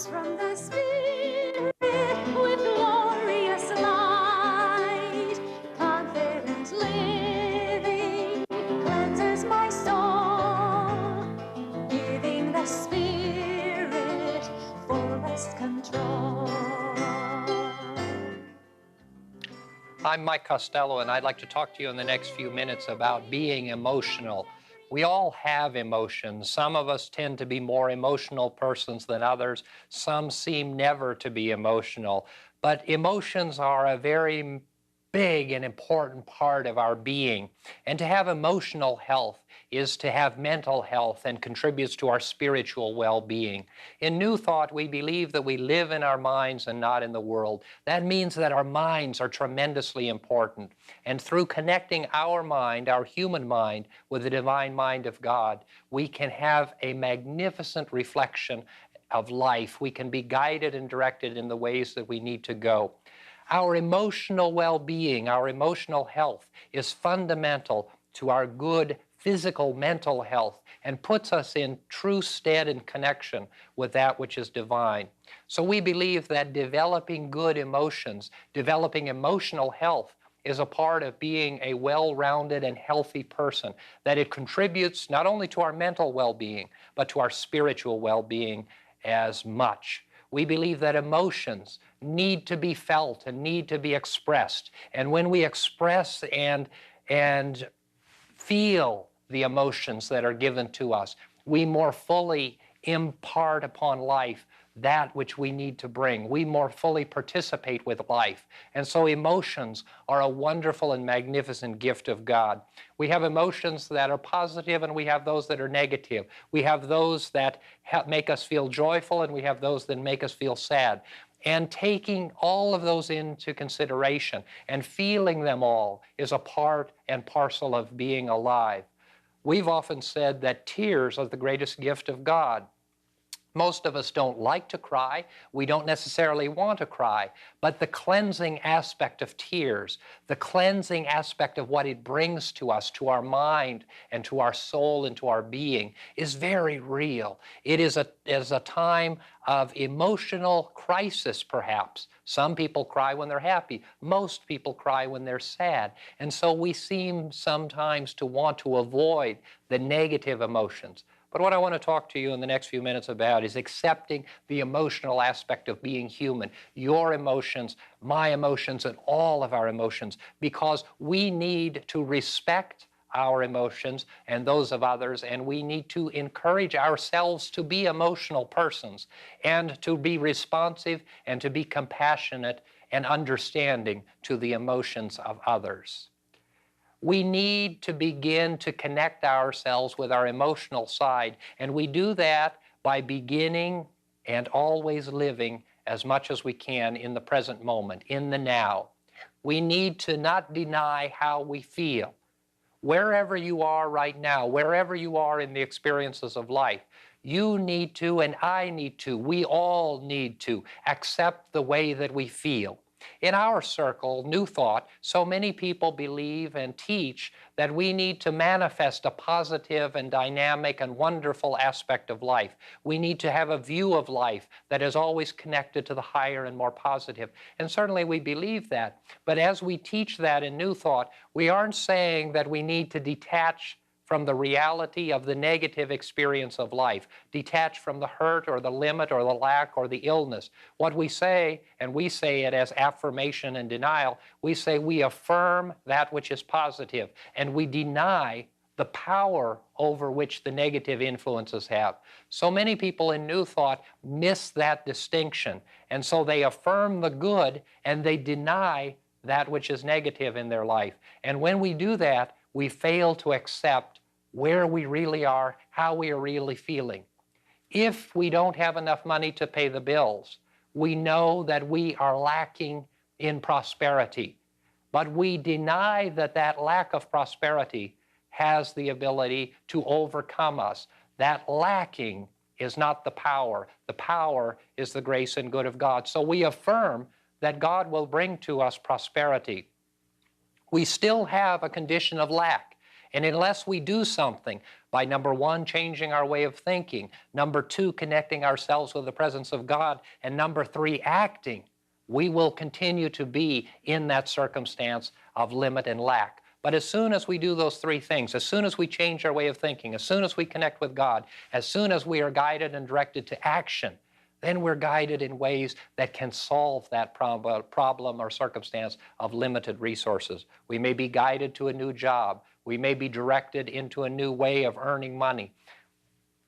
flows from the Spirit with glorious light. Confident living cleanses my soul, giving the Spirit fullest control. I'm Mike Costello, and I'd like to talk to you in the next few minutes about being emotional. We all have emotions. Some of us tend to be more emotional persons than others. Some seem never to be emotional. But emotions are a very big and important part of our being. And to have emotional health is to have mental health and contributes to our spiritual well-being. In New Thought, we believe that we live in our minds and not in the world. That means that our minds are tremendously important. And through connecting our mind, our human mind, with the divine mind of God, we can have a magnificent reflection of life. We can be guided and directed in the ways that we need to go. Our emotional well-being, our emotional health is fundamental to our good physical, mental health and puts us in true stead and connection with that which is divine. So we believe that developing good emotions, developing emotional health is a part of being a well-rounded and healthy person, that it contributes not only to our mental well-being, but to our spiritual well-being as much. We believe that emotions need to be felt and need to be expressed. And when we express and feel the emotions that are given to us, we more fully impart upon life that which we need to bring. We more fully participate with life. And so emotions are a wonderful and magnificent gift of God. We have emotions that are positive and we have those that are negative. We have those that make us feel joyful and we have those that make us feel sad. And taking all of those into consideration and feeling them all is a part and parcel of being alive. We've often said that tears are the greatest gift of God. Most of us don't like to cry. We don't necessarily want to cry. But the cleansing aspect of tears, the cleansing aspect of what it brings to us, to our mind and to our soul and to our being, is very real. It is a time of emotional crisis, perhaps. Some people cry when they're happy. Most people cry when they're sad. And so we seem sometimes to want to avoid the negative emotions. But what I want to talk to you in the next few minutes about is accepting the emotional aspect of being human, your emotions, my emotions, and all of our emotions, because we need to respect our emotions and those of others, and we need to encourage ourselves to be emotional persons and to be responsive and to be compassionate and understanding to the emotions of others. We need to begin to connect ourselves with our emotional side, and we do that by beginning and always living as much as we can in the present moment, in the now. We need to not deny how we feel. Wherever you are right now, wherever you are in the experiences of life, you need to, and I need to, we all need to accept the way that we feel. In our circle, New Thought, so many people believe and teach that we need to manifest a positive and dynamic and wonderful aspect of life. We need to have a view of life that is always connected to the higher and more positive. And certainly we believe that. But as we teach that in New Thought, we aren't saying that we need to detach from the reality of the negative experience of life, detached from the hurt or the limit or the lack or the illness. What we say, and we say it as affirmation and denial, we say we affirm that which is positive and we deny the power over which the negative influences have. So many people in New Thought miss that distinction, and so they affirm the good and they deny that which is negative in their life. And when we do that, we fail to accept where we really are, how we are really feeling. If we don't have enough money to pay the bills, we know that we are lacking in prosperity. But we deny that that lack of prosperity has the ability to overcome us. That lacking is not the power. The power is the grace and good of God. So we affirm that God will bring to us prosperity. We still have a condition of lack. And unless we do something by, number one, changing our way of thinking, number two, connecting ourselves with the presence of God, and number three, acting, we will continue to be in that circumstance of limit and lack. But as soon as we do those three things, as soon as we change our way of thinking, as soon as we connect with God, as soon as we are guided and directed to action, then we're guided in ways that can solve that problem or circumstance of limited resources. We may be guided to a new job. We may be directed into a new way of earning money.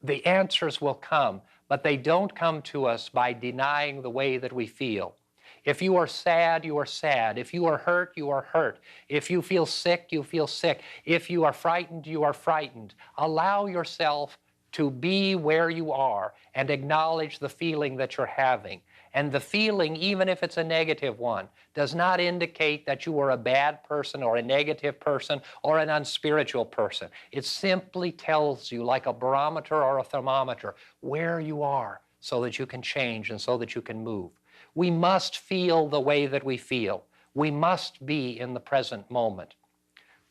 The answers will come, but they don't come to us by denying the way that we feel. If you are sad, you are sad. If you are hurt, you are hurt. If you feel sick, you feel sick. If you are frightened, you are frightened. Allow yourself to be where you are and acknowledge the feeling that you're having. And the feeling, even if it's a negative one, does not indicate that you are a bad person or a negative person or an unspiritual person. It simply tells you, like a barometer or a thermometer, where you are so that you can change and so that you can move. We must feel the way that we feel. We must be in the present moment.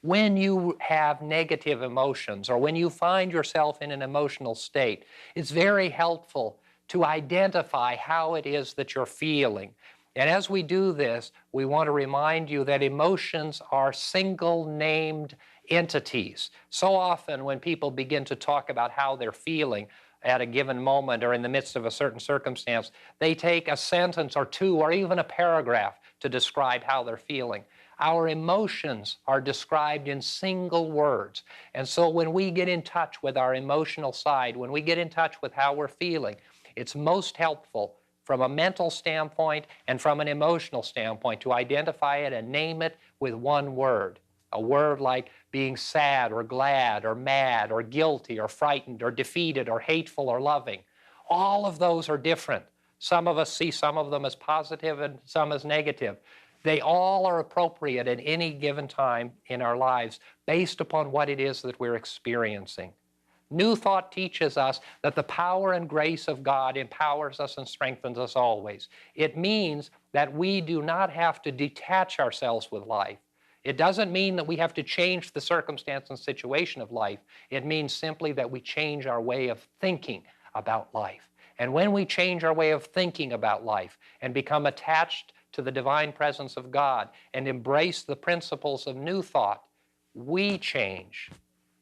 When you have negative emotions or when you find yourself in an emotional state, it's very helpful to identify how it is that you're feeling. And as we do this, we want to remind you that emotions are single-named entities. So often when people begin to talk about how they're feeling at a given moment or in the midst of a certain circumstance, they take a sentence or two or even a paragraph to describe how they're feeling. Our emotions are described in single words. And so when we get in touch with our emotional side, when we get in touch with how we're feeling, it's most helpful from a mental standpoint and from an emotional standpoint to identify it and name it with one word. A word like being sad or glad or mad or guilty or frightened or defeated or hateful or loving. All of those are different. Some of us see some of them as positive and some as negative. They all are appropriate at any given time in our lives based upon what it is that we're experiencing. New Thought teaches us that the power and grace of God empowers us and strengthens us always. It means that we do not have to detach ourselves with life. It doesn't mean that we have to change the circumstance and situation of life. It means simply that we change our way of thinking about life. And when we change our way of thinking about life and become attached to the divine presence of God and embrace the principles of New Thought, we change,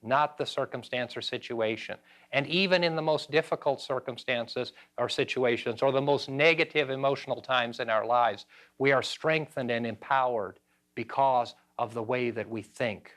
not the circumstance or situation. And even in the most difficult circumstances or situations or the most negative emotional times in our lives, we are strengthened and empowered because of the way that we think.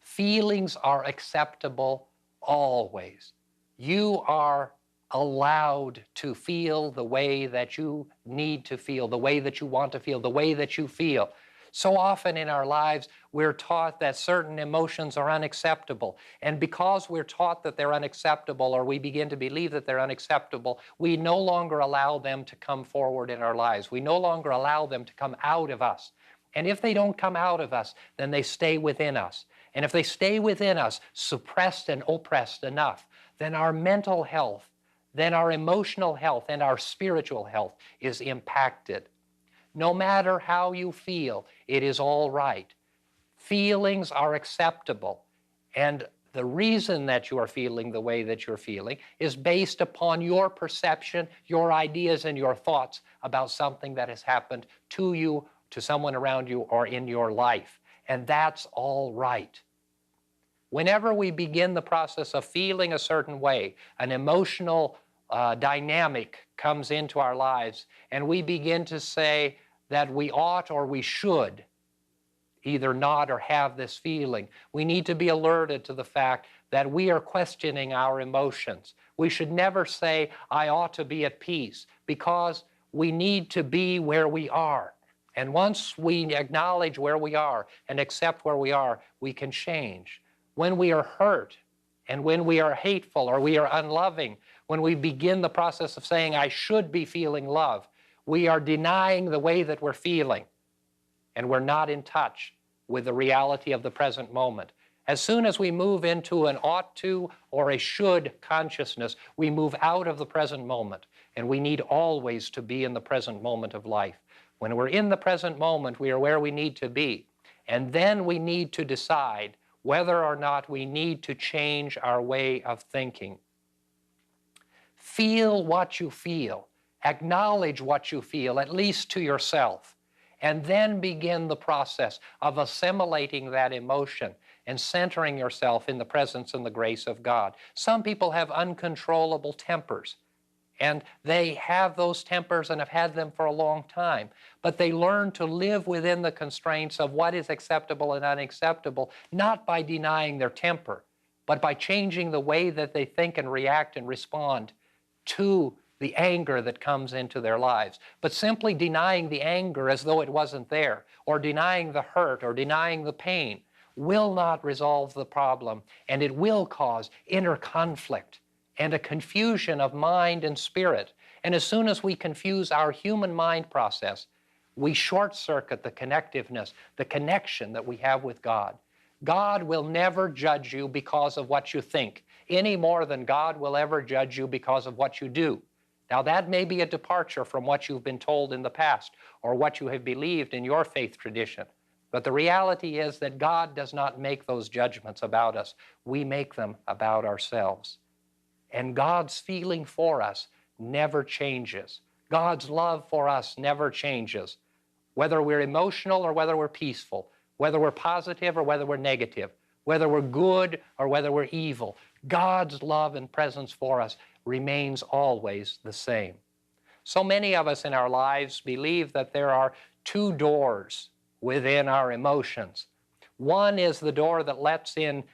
Feelings are acceptable always. You are allowed to feel the way that you need to feel, the way that you want to feel, the way that you feel. So often in our lives, we're taught that certain emotions are unacceptable. And because we're taught that they're unacceptable, or we begin to believe that they're unacceptable, we no longer allow them to come forward in our lives. We no longer allow them to come out of us. And if they don't come out of us, then they stay within us. And if they stay within us, suppressed and oppressed enough, then our mental health, then our emotional health, and our spiritual health is impacted. No matter how you feel, it is all right. Feelings are acceptable. And the reason that you are feeling the way that you're feeling is based upon your perception, your ideas, and your thoughts about something that has happened to you, to someone around you, or in your life. And that's all right. Whenever we begin the process of feeling a certain way, an emotional dynamic comes into our lives, and we begin to say that we ought or we should either not or have this feeling, we need to be alerted to the fact that we are questioning our emotions. We should never say, I ought to be at peace, because we need to be where we are. And once we acknowledge where we are and accept where we are, we can change. When we are hurt and when we are hateful or we are unloving, when we begin the process of saying, I should be feeling love, we are denying the way that we're feeling, and we're not in touch with the reality of the present moment. As soon as we move into an ought to or a should consciousness, we move out of the present moment, and we need always to be in the present moment of life. When we're in the present moment, we are where we need to be, and then we need to decide whether or not we need to change our way of thinking. Feel what you feel. Acknowledge what you feel, at least to yourself, and then begin the process of assimilating that emotion and centering yourself in the presence and the grace of God. Some people have uncontrollable tempers, and they have those tempers and have had them for a long time, but they learn to live within the constraints of what is acceptable and unacceptable, not by denying their temper, but by changing the way that they think and react and respond to the anger that comes into their lives. But simply denying the anger as though it wasn't there, or denying the hurt, or denying the pain, will not resolve the problem, and it will cause inner conflict and a confusion of mind and spirit. And as soon as we confuse our human mind process, we short-circuit the connectiveness, the connection that we have with God. God will never judge you because of what you think, any more than God will ever judge you because of what you do. Now, that may be a departure from what you've been told in the past or what you have believed in your faith tradition. But the reality is that God does not make those judgments about us. We make them about ourselves. And God's feeling for us never changes. God's love for us never changes, whether we're emotional or whether we're peaceful, whether we're positive or whether we're negative, whether we're good or whether we're evil. God's love and presence for us remains always the same. So many of us in our lives believe that there are two doors within our emotions. One is the door that lets in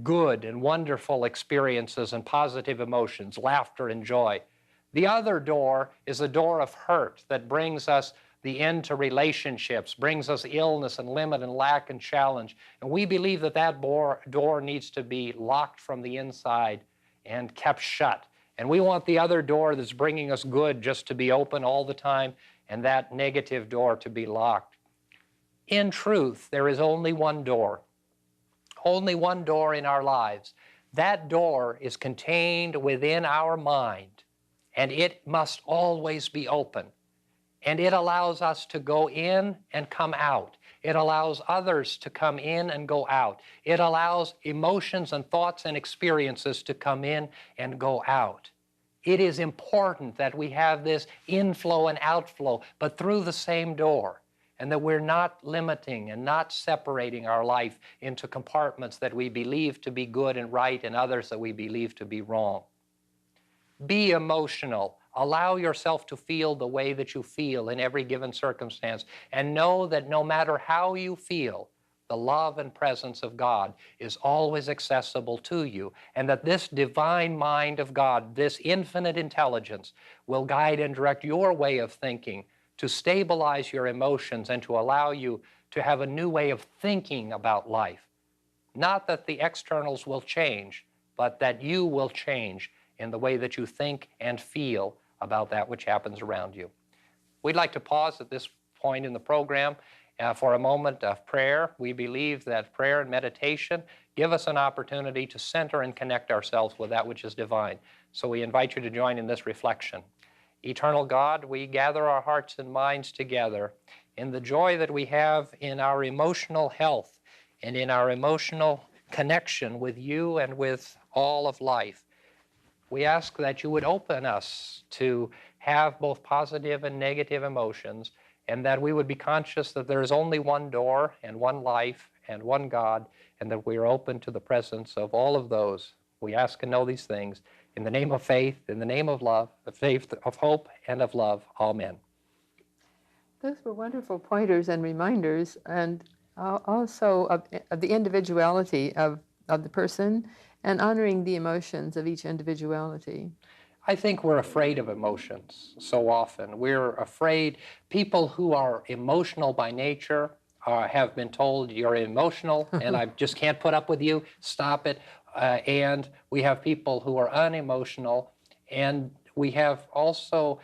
good and wonderful experiences and positive emotions, laughter and joy. The other door is a door of hurt that brings us the end to relationships, brings us illness and limit and lack and challenge. And we believe that that door needs to be locked from the inside and kept shut. And we want the other door that's bringing us good just to be open all the time, and that negative door to be locked. In truth, there is only one door in our lives. That door is contained within our mind, and it must always be open. And it allows us to go in and come out. It allows others to come in and go out. It allows emotions and thoughts and experiences to come in and go out. It is important that we have this inflow and outflow, but through the same door, and that we're not limiting and not separating our life into compartments that we believe to be good and right and others that we believe to be wrong. Be emotional. Allow yourself to feel the way that you feel in every given circumstance, and know that no matter how you feel, the love and presence of God is always accessible to you, and that this divine mind of God, this infinite intelligence, will guide and direct your way of thinking to stabilize your emotions and to allow you to have a new way of thinking about life. Not that the externals will change, but that you will change in the way that you think and feel about that which happens around you. We'd like to pause at this point in the program for a moment of prayer. We believe that prayer and meditation give us an opportunity to center and connect ourselves with that which is divine. So we invite you to join in this reflection. Eternal God, we gather our hearts and minds together in the joy that we have in our emotional health and in our emotional connection with you and with all of life. We ask that you would open us to have both positive and negative emotions, and that we would be conscious that there is only one door and one life and one God, and that we are open to the presence of all of those. We ask and know these things in the name of faith, in the name of love, of faith, of hope, and of love. Amen. Those were wonderful pointers and reminders, and also of the individuality of the person, and honoring the emotions of each individuality. I think we're afraid of emotions so often. We're afraid. People who are emotional by nature have been told, you're emotional and I just can't put up with you, stop it. And we have people who are unemotional, and we have also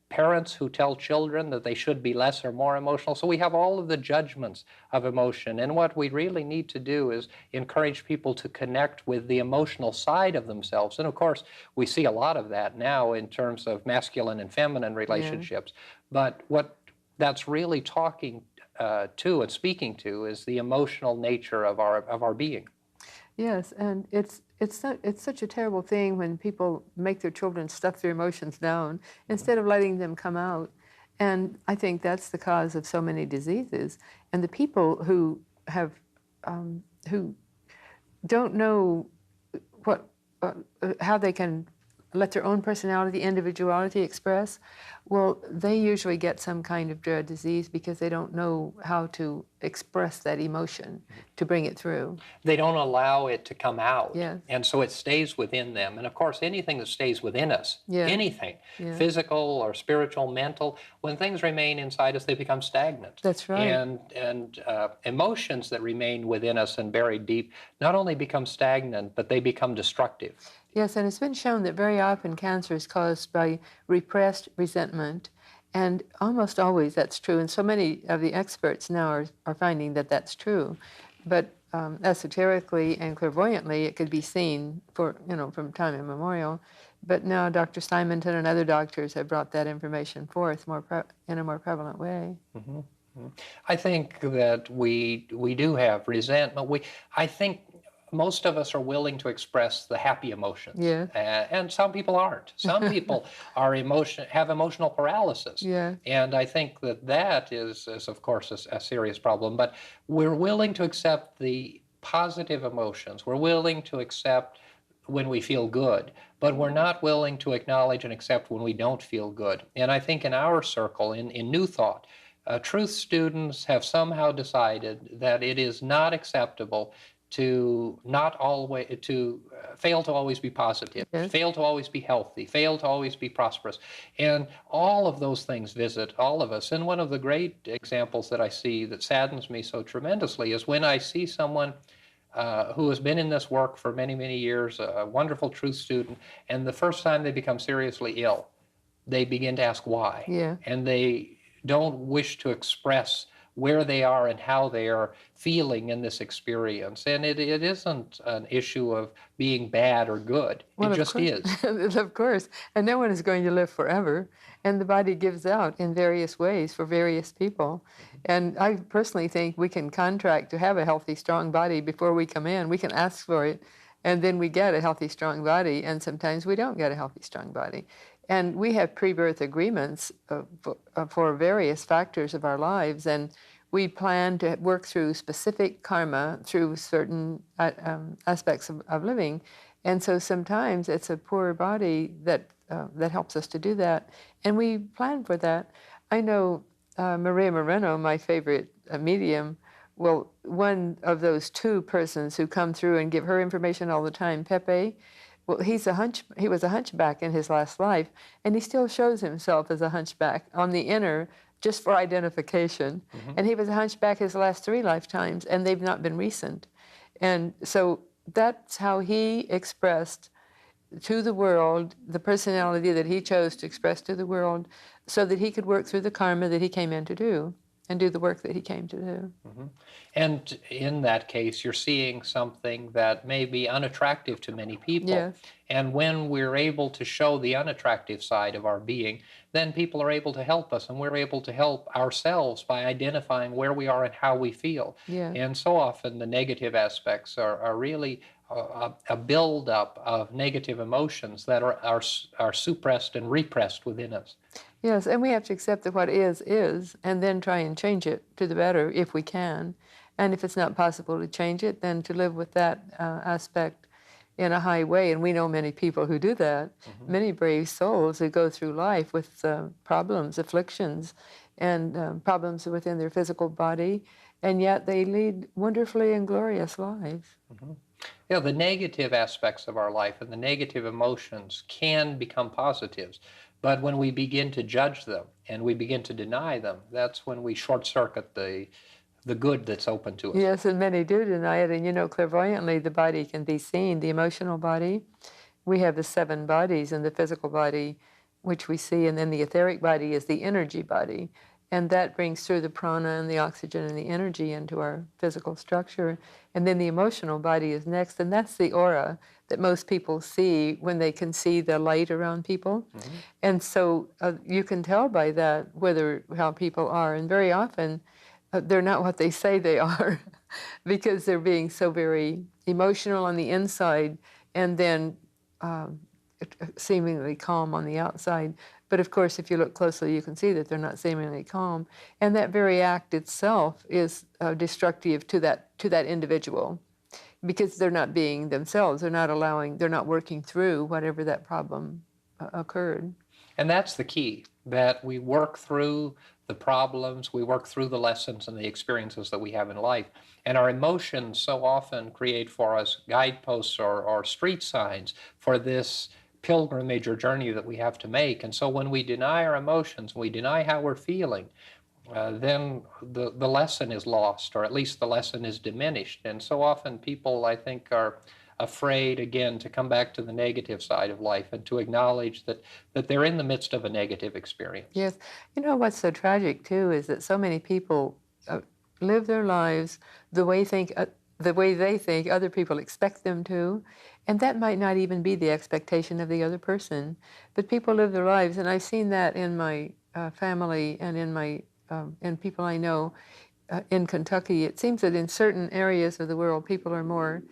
parents who tell children that they should be less or more emotional. So we have all of the judgments of emotion. And what we really need to do is encourage people to connect with the emotional side of themselves. And of course, we see a lot of that now in terms of masculine and feminine relationships. Yeah. But what that's really talking to and speaking to is the emotional nature of our being. Yes, and it's such a terrible thing when people make their children stuff their emotions down instead of letting them come out. And I think that's the cause of so many diseases. And the people who have who don't know what how they can let their own personality, individuality express, well, they usually get some kind of dread disease because they don't know how to express that emotion to bring it through. They don't allow it to come out. Yes. And so it stays within them. And of course, anything that stays within us, Yeah. anything, Yeah. physical or spiritual, mental, when things remain inside us, they become stagnant. That's right. And emotions that remain within us and buried deep not only become stagnant, but they become destructive. Yes, and it's been shown that very often cancer is caused by repressed resentment, and almost always that's true. And so many of the experts now are finding that that's true. But esoterically and clairvoyantly, it could be seen from time immemorial. But now Dr. Simonton and other doctors have brought that information forth in a more prevalent way. Mm-hmm. I think that we do have resentment. I think most of us are willing to express the happy emotions. Yeah. And some people aren't. Some people have emotional paralysis. Yeah. And I think that is of course, a serious problem. But we're willing to accept the positive emotions. We're willing to accept when we feel good, but we're not willing to acknowledge and accept when we don't feel good. And I think in our circle, in New Thought, truth students have somehow decided that it is not acceptable to fail to always be positive, Yes. fail to always be healthy, fail to always be prosperous. And all of those things visit all of us. And one of the great examples that I see that saddens me so tremendously is when I see someone who has been in this work for many, many years, a wonderful truth student, and the first time they become seriously ill, they begin to ask why. Yeah. And they don't wish to express where they are and how they are feeling in this experience. And it isn't an issue of being bad or good. Well, it just is. Of course. And no one is going to live forever. And the body gives out in various ways for various people. And I personally think we can contract to have a healthy, strong body before we come in. We can ask for it, and then we get a healthy, strong body. And sometimes we don't get a healthy, strong body. And we have pre-birth agreements for various factors of our lives, and we plan to work through specific karma through certain aspects of living. And so sometimes it's a poor body that helps us to do that, and we plan for that. I know Maria Moreno, my favorite medium, well, one of those two persons who come through and give her information all the time, Pepe, well, he was a hunchback in his last life, and he still shows himself as a hunchback on the inner just for identification. Mm-hmm. And he was a hunchback his last 3 lifetimes, and they've not been recent. And so that's how he expressed to the world the personality that he chose to express to the world so that he could work through the karma that he came in to do and do the work that he came to do. Mm-hmm. And in that case, you're seeing something that may be unattractive to many people. Yes. And when we're able to show the unattractive side of our being, then people are able to help us, and we're able to help ourselves by identifying where we are and how we feel. Yeah. And so often the negative aspects are really a buildup of negative emotions that are suppressed and repressed within us. Yes, and we have to accept that what is, and then try and change it to the better if we can. And if it's not possible to change it, then to live with that aspect in a high way. And we know many people who do that, mm-hmm. many brave souls who go through life with problems, afflictions, and problems within their physical body, and yet they lead wonderfully and glorious lives. Mm-hmm. Yeah, the negative aspects of our life and the negative emotions can become positives. But when we begin to judge them and we begin to deny them, that's when we short-circuit the good that's open to us. Yes, and many do deny it. And clairvoyantly, the body can be seen, the emotional body. We have the 7 bodies, and the physical body, which we see, and then the etheric body is the energy body. And that brings through the prana and the oxygen and the energy into our physical structure. And then the emotional body is next, and that's the aura that most people see when they can see the light around people. Mm-hmm. And so you can tell by that how people are. And very often they're not what they say they are because they're being so very emotional on the inside and then seemingly calm on the outside. But of course, if you look closely, you can see that they're not seemingly calm. And that very act itself is destructive to that individual because they're not being themselves. They're not working through whatever that problem occurred. And that's the key, that we work through the problems, we work through the lessons and the experiences that we have in life. And our emotions so often create for us guideposts or street signs for this pilgrimage or journey that we have to make. And so when we deny our emotions, we deny how we're feeling, then the lesson is lost, or at least the lesson is diminished. And so often people, I think, are afraid, again, to come back to the negative side of life and to acknowledge that they're in the midst of a negative experience. Yes. You know what's so tragic, too, is that so many people live their lives the way they think other people expect them to, and that might not even be the expectation of the other person. But people live their lives, and I've seen that in my family and in people I know in Kentucky. It seems that in certain areas of the world, people are more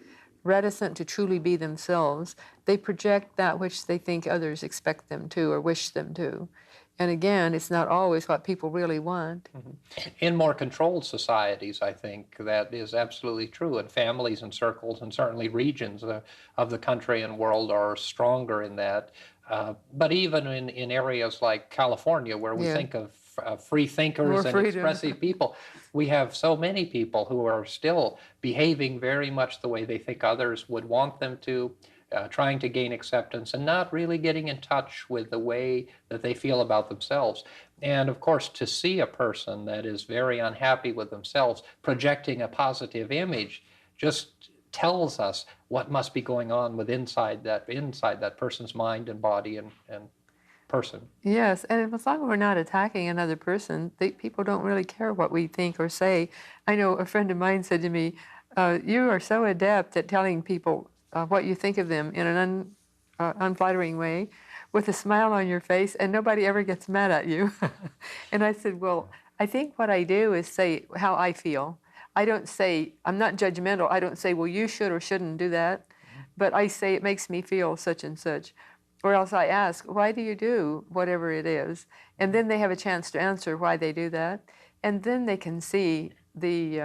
reticent to truly be themselves. They project that which they think others expect them to or wish them to. And again, it's not always what people really want. Mm-hmm. In more controlled societies, I think that is absolutely true. And families and circles and certainly regions of the country and world are stronger in that. But even in areas like California, where we think of free thinkers and expressive people, we have so many people who are still behaving very much the way they think others would want them to, trying to gain acceptance and not really getting in touch with the way that they feel about themselves. And of course, to see a person that is very unhappy with themselves projecting a positive image just tells us what must be going on inside that person's mind and body and person. Yes, and as long as we're not attacking another person, people don't really care what we think or say. I know a friend of mine said to me, you are so adept at telling people what you think of them in an unflattering way with a smile on your face, and nobody ever gets mad at you. And I said, well, I think what I do is say how I feel. I'm not judgmental. I don't say, well, you should or shouldn't do that, but I say it makes me feel such and such. Or else I ask, why do you do whatever it is? And then they have a chance to answer why they do that. And then they can see the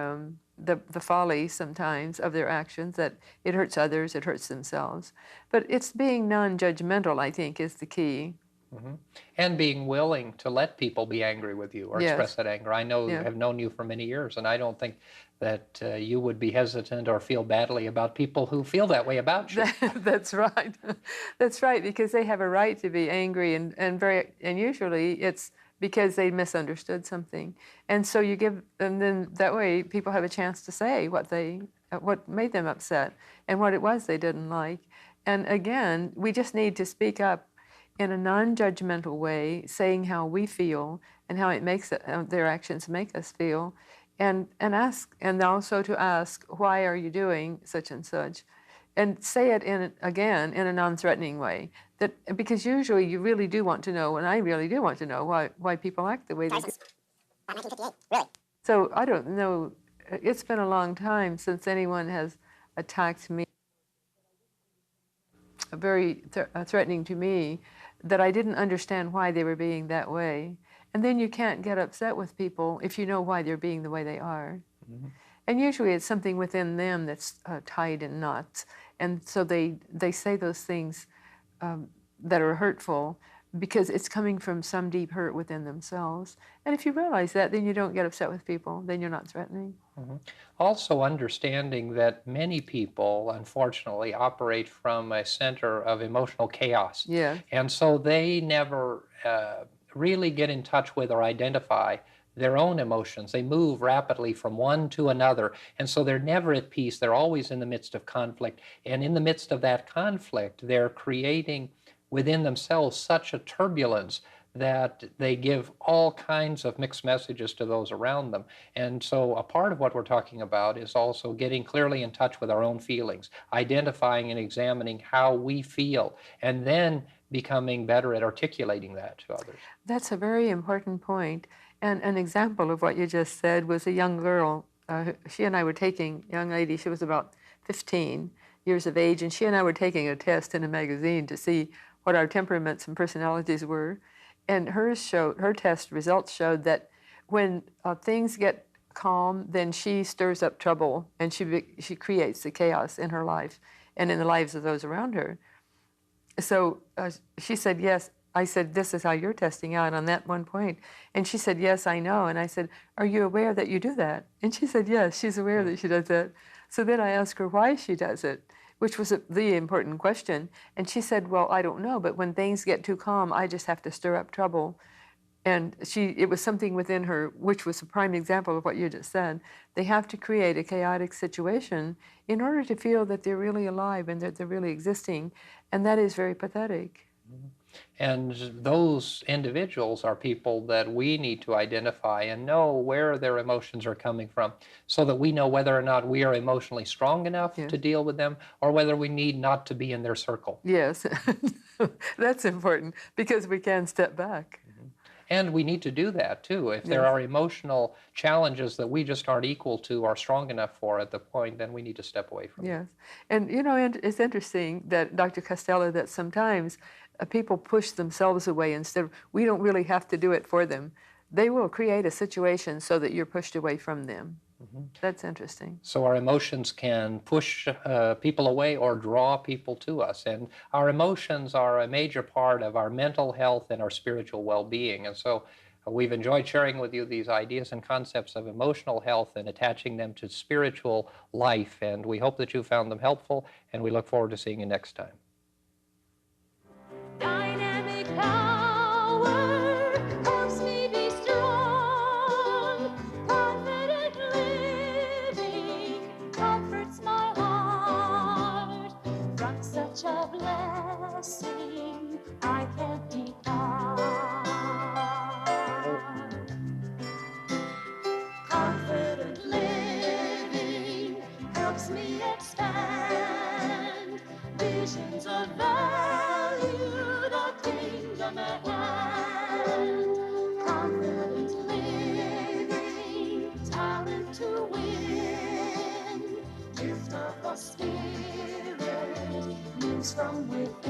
folly sometimes of their actions, that it hurts others, it hurts themselves. But it's being non-judgmental, I think, is the key. Mm-hmm. And being willing to let people be angry with you or express that anger. I know I've known you for many years, and I don't think that you would be hesitant or feel badly about people who feel that way about you. That's right. That's right, because they have a right to be angry, and usually it's because they misunderstood something. And so and then that way people have a chance to say what made them upset and what it was they didn't like. And again, we just need to speak up in a non-judgmental way, saying how we feel and how their actions make us feel, and also to ask, why are you doing such and such, and say it in a non-threatening way. Because usually you really do want to know, and I really do want to know why people act the way they do. 1958, really? So I don't know. It's been a long time since anyone has attacked me, very threatening to me, that I didn't understand why they were being that way. And then you can't get upset with people if you know why they're being the way they are. Mm-hmm. And usually it's something within them that's tied in knots. And so they say those things that are hurtful because it's coming from some deep hurt within themselves. And if you realize that, then you don't get upset with people. Then you're not threatening. Mm-hmm. Also understanding that many people, unfortunately, operate from a center of emotional chaos. Yeah. And so they never really get in touch with or identify their own emotions. They move rapidly from one to another. And so they're never at peace. They're always in the midst of conflict. And in the midst of that conflict, they're creating within themselves such a turbulence that they give all kinds of mixed messages to those around them. And so a part of what we're talking about is also getting clearly in touch with our own feelings, identifying and examining how we feel, and then becoming better at articulating that to others. That's a very important point. And an example of what you just said was a young girl. She and I were taking, young lady, she was about 15 years of age, and she and I were taking a test in a magazine to see what our temperaments and personalities were. And her test results showed that when things get calm, then she stirs up trouble, and she creates the chaos in her life and in the lives of those around her. So she said, yes. I said, this is how you're testing out on that one point. And she said, yes, I know. And I said, are you aware that you do that? And she said, yes, she's aware that she does that. So then I asked her why she does it, which was the important question. And she said, well, I don't know, but when things get too calm, I just have to stir up trouble. And it was something within her, which was a prime example of what you just said. They have to create a chaotic situation in order to feel that they're really alive and that they're really existing. And that is very pathetic. And those individuals are people that we need to identify and know where their emotions are coming from, so that we know whether or not we are emotionally strong enough Yes. to deal with them, or whether we need not to be in their circle. Yes, that's important, because we can step back. And we need to do that too. If there Yes. are emotional challenges that we just aren't equal to or strong enough for at the point, then we need to step away from them. Yes, and and it's interesting that Dr. Costello, that sometimes people push themselves away instead of, we don't really have to do it for them. They will create a situation so that you're pushed away from them. That's interesting. So our emotions can push people away or draw people to us. And our emotions are a major part of our mental health and our spiritual well-being. And so we've enjoyed sharing with you these ideas and concepts of emotional health and attaching them to spiritual life. And we hope that you found them helpful, and we look forward to seeing you next time. Dynamic power helps me be strong. Confident living comforts my heart. From such a blessing I can't depart. Confident living helps me expand visions of value, the kingdom at hand. Confident living, talent to win, gift of the Spirit moves from within.